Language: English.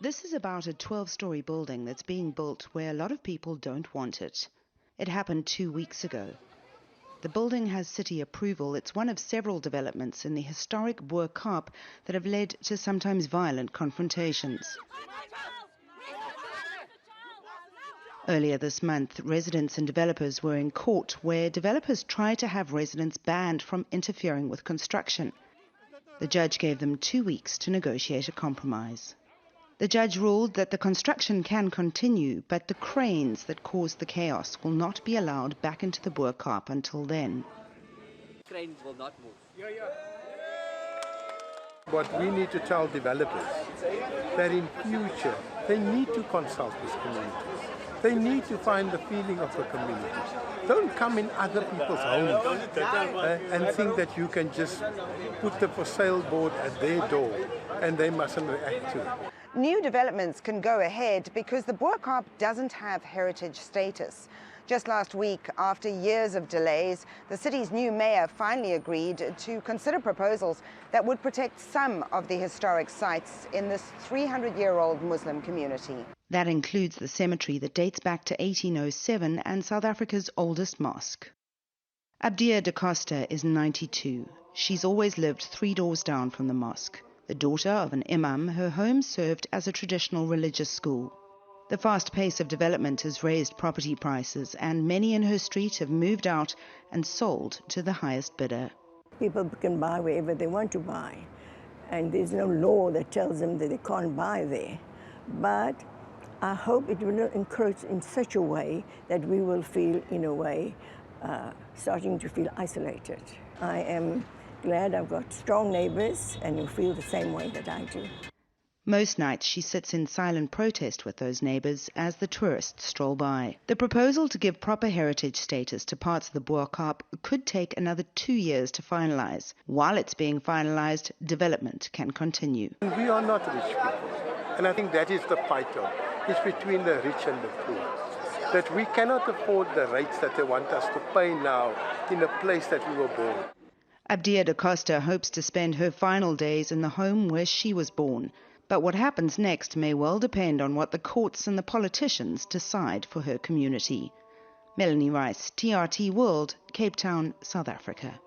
This is about a 12-story building that's being built where a lot of people don't want it. It happened 2 weeks ago. The building has city approval. It's one of several developments in the historic Bo-Kaap that have led to sometimes violent confrontations. Earlier this month, residents and developers were in court where developers tried to have residents banned from interfering with construction. The judge gave them 2 weeks to negotiate a compromise. The judge ruled that the construction can continue, but the cranes that caused the chaos will not be allowed back into the Bo-Kaap until then. Cranes will not move. What we need to tell developers that in future they need to consult with communities. They need to find the feeling of the communities. Don't come in other people's homes and think that you can just put the for sale board at their door and they mustn't react to it. New developments can go ahead because the Bo-Kaap doesn't have heritage status. Just last week, after years of delays, the city's new mayor finally agreed to consider proposals that would protect some of the historic sites in this 300-year-old Muslim community. That includes the cemetery that dates back to 1807 and South Africa's oldest mosque. Abdia da Costa is 92. She's always lived 3 doors down from the mosque. The daughter of an imam, her home served as a traditional religious school. The fast pace of development has raised property prices, and many in her street have moved out and sold to the highest bidder. People can buy wherever they want to buy, and there's no law that tells them that they can't buy there. But I hope it will not encourage in such a way that we will feel, in a way, starting to feel isolated. I am glad I've got strong neighbors and who feel the same way that I do. Most nights she sits in silent protest with those neighbours as the tourists stroll by. The proposal to give proper heritage status to parts of the Bo-Kaap could take another 2 years to finalise. While it's being finalised, development can continue. We are not rich people, and I think that is the fight on. It's between the rich and the poor. That we cannot afford the rates that they want us to pay now in a place that we were born. Abdia da Costa hopes to spend her final days in the home where she was born. But what happens next may well depend on what the courts and the politicians decide for her community. Melanie Rice, TRT World, Cape Town, South Africa.